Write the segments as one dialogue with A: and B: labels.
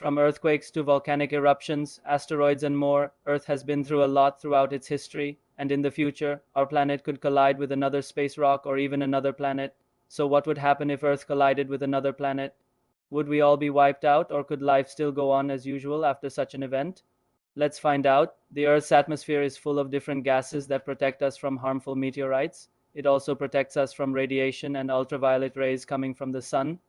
A: From earthquakes to volcanic eruptions, asteroids, and more, Earth has been through a lot throughout its history, and in the future, our planet could collide with another space rock or even another planet. So, what would happen if Earth collided with another planet? Would we all be wiped out, or could life still go on as usual after such an event? Let's find out. The Earth's atmosphere is full of different gases that protect us from harmful meteorites. It also protects us from radiation and ultraviolet rays coming from the sun.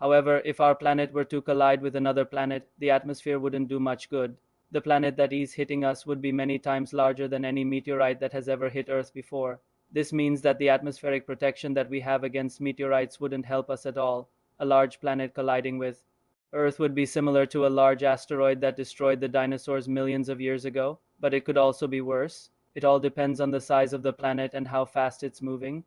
A: However, if our planet were to collide with another planet, the atmosphere wouldn't do much good. The planet that is hitting us would be many times larger than any meteorite that has ever hit Earth before. This means that the atmospheric protection that we have against meteorites wouldn't help us at all. A large planet colliding with Earth would be similar to a large asteroid that destroyed the dinosaurs millions of years ago, but it could also be worse. It all depends on the size of the planet and how fast it's moving.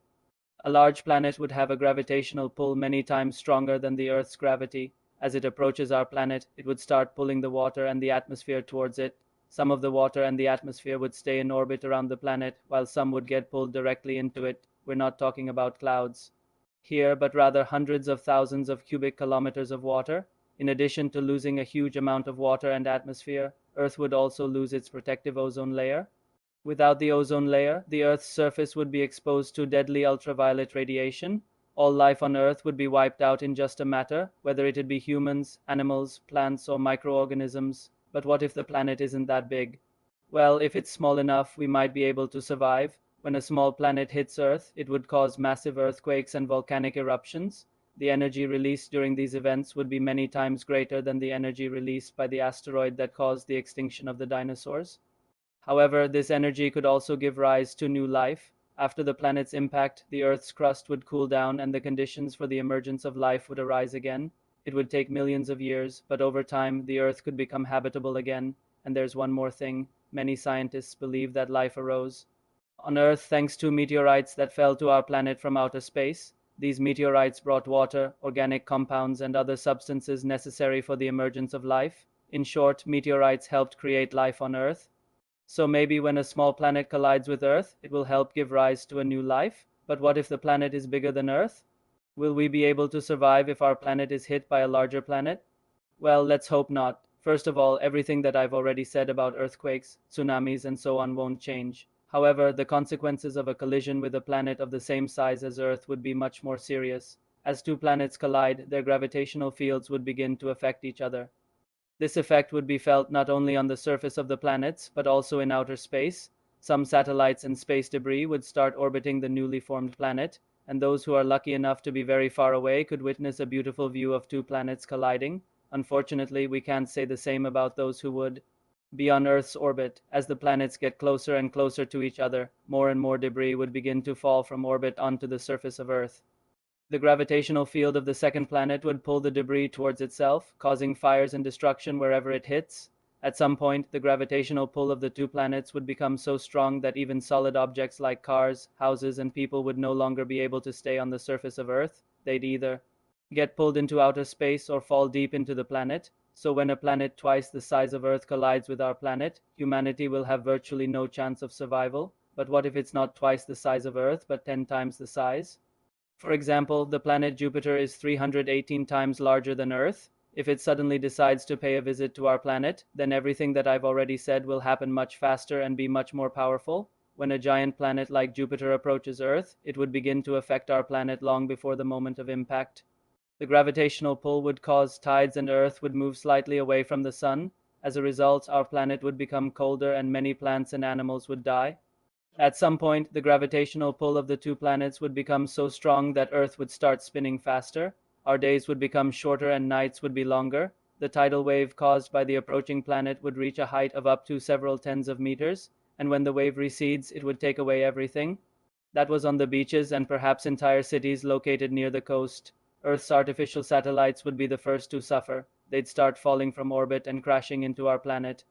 A: A large planet would have a gravitational pull many times stronger than the Earth's gravity. As it approaches our planet, it would start pulling the water and the atmosphere towards it. Some of the water and the atmosphere would stay in orbit around the planet, while some would get pulled directly into it. We're not talking about clouds here, but rather hundreds of thousands of cubic kilometers of water. In addition to losing a huge amount of water and atmosphere, Earth would also lose its protective ozone layer. Without the ozone layer, the Earth's surface would be exposed to deadly ultraviolet radiation. All life on Earth would be wiped out in just a matter, whether it'd be humans, animals, plants, or microorganisms. But what if the planet isn't that big? Well, if it's small enough, we might be able to survive. When a small planet hits Earth, it would cause massive earthquakes and volcanic eruptions. The energy released during these events would be many times greater than the energy released by the asteroid that caused the extinction of the dinosaurs. However, this energy could also give rise to new life. After the planet's impact, the Earth's crust would cool down and the conditions for the emergence of life would arise again. It would take millions of years, but over time, the Earth could become habitable again. And there's one more thing. Many scientists believe that life arose on Earth thanks to meteorites that fell to our planet from outer space. These meteorites brought water, organic compounds, and other substances necessary for the emergence of life. In short, meteorites helped create life on Earth. So maybe when a small planet collides with Earth, it will help give rise to a new life. But what if the planet is bigger than Earth? Will we be able to survive if our planet is hit by a larger planet? Well, let's hope not. First of all, everything that I've already said about earthquakes, tsunamis, and so on won't change. However, the consequences of a collision with a planet of the same size as Earth would be much more serious. As two planets collide, their gravitational fields would begin to affect each other. This effect would be felt not only on the surface of the planets, but also in outer space. Some satellites and space debris would start orbiting the newly formed planet, and those who are lucky enough to be very far away could witness a beautiful view of two planets colliding. Unfortunately, we can't say the same about those who would be on Earth's orbit. As the planets get closer and closer to each other, more and more debris would begin to fall from orbit onto the surface of Earth. The gravitational field of the second planet would pull the debris towards itself, causing fires and destruction wherever it hits. At some point, the gravitational pull of the two planets would become so strong that even solid objects like cars, houses, and people would no longer be able to stay on the surface of Earth. They'd either get pulled into outer space or fall deep into the planet. So when a planet twice the size of Earth collides with our planet, humanity will have virtually no chance of survival. But what if it's not twice the size of Earth, but 10 times the size? For example, the planet Jupiter is 318 times larger than Earth. If it suddenly decides to pay a visit to our planet, then everything that I've already said will happen much faster and be much more powerful. When a giant planet like Jupiter approaches Earth, it would begin to affect our planet long before the moment of impact. The gravitational pull would cause tides and Earth would move slightly away from the sun. As a result, our planet would become colder and many plants and animals would die. At some point, the gravitational pull of the two planets would become so strong that Earth would start spinning faster. Our days would become shorter and nights would be longer. The tidal wave caused by the approaching planet would reach a height of up to several tens of meters, and when the wave recedes, it would take away everything that was on the beaches and perhaps entire cities located near the coast. Earth's artificial satellites would be the first to suffer. They'd start falling from orbit and crashing into our planet.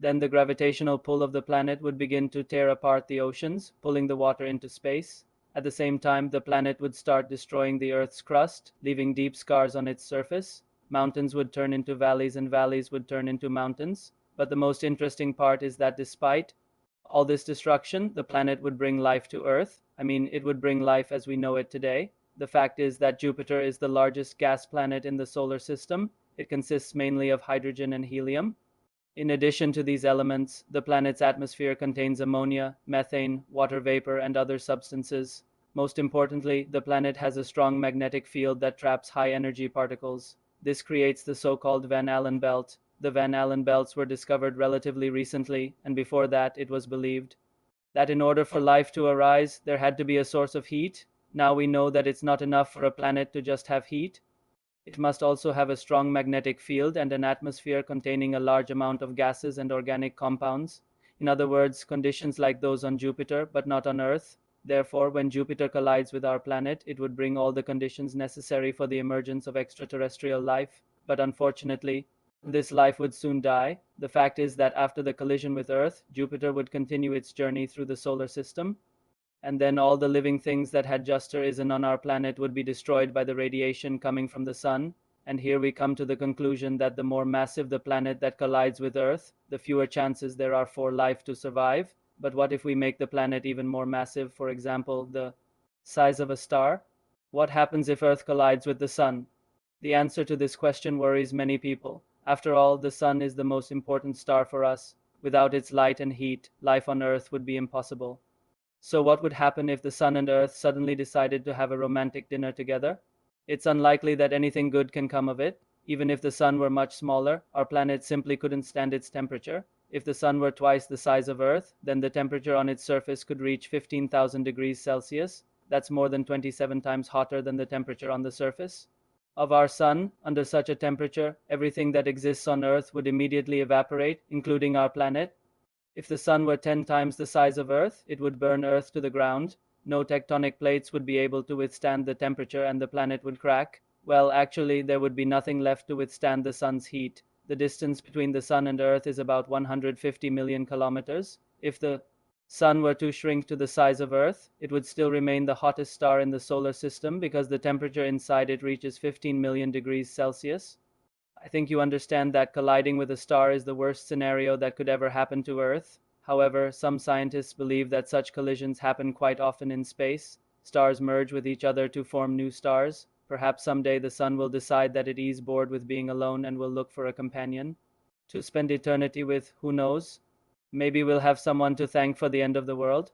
A: Then the gravitational pull of the planet would begin to tear apart the oceans, pulling the water into space. At the same time, the planet would start destroying the Earth's crust, leaving deep scars on its surface. Mountains would turn into valleys and valleys would turn into mountains. But the most interesting part is that despite all this destruction, the planet would bring life to Earth. It would bring life as we know it today. The fact is that Jupiter is the largest gas planet in the solar system. It consists mainly of hydrogen and helium. In addition to these elements, the planet's atmosphere contains ammonia, methane, water vapor, and other substances. Most importantly, the planet has a strong magnetic field that traps high-energy particles. This creates the so-called Van Allen belt. The Van Allen belts were discovered relatively recently, and before that, it was believed that in order for life to arise, there had to be a source of heat. Now we know that it's not enough for a planet to just have heat. It must also have a strong magnetic field and an atmosphere containing a large amount of gases and organic compounds. In other words, conditions like those on Jupiter, but not on Earth. Therefore, when Jupiter collides with our planet, it would bring all the conditions necessary for the emergence of extraterrestrial life. But unfortunately, this life would soon die. The fact is that after the collision with Earth, Jupiter would continue its journey through the solar system, and then all the living things that had just arisen on our planet would be destroyed by the radiation coming from the sun. And here we come to the conclusion that the more massive the planet that collides with Earth, the fewer chances there are for life to survive. But what if we make the planet even more massive, for example, the size of a star? What happens if Earth collides with the sun? The answer to this question worries many people. After all, the sun is the most important star for us. Without its light and heat, life on Earth would be impossible. So what would happen if the sun and Earth suddenly decided to have a romantic dinner together? It's unlikely that anything good can come of it. Even if the sun were much smaller, our planet simply couldn't stand its temperature. If the sun were twice the size of Earth, then the temperature on its surface could reach 15,000 degrees Celsius. That's more than 27 times hotter than the temperature on the surface of our sun. Under such a temperature, everything that exists on Earth would immediately evaporate, including our planet. If the sun were 10 times the size of Earth, it would burn Earth to the ground. No tectonic plates would be able to withstand the temperature and the planet would crack. Well, actually, there would be nothing left to withstand the sun's heat. The distance between the sun and Earth is about 150 million kilometers. If the sun were to shrink to the size of Earth, it would still remain the hottest star in the solar system because the temperature inside it reaches 15 million degrees Celsius. I think you understand that colliding with a star is the worst scenario that could ever happen to Earth. However, some scientists believe that such collisions happen quite often in space. Stars merge with each other to form new stars. Perhaps someday the sun will decide that it is bored with being alone and will look for a companion to spend eternity with. Who knows? Maybe we'll have someone to thank for the end of the world.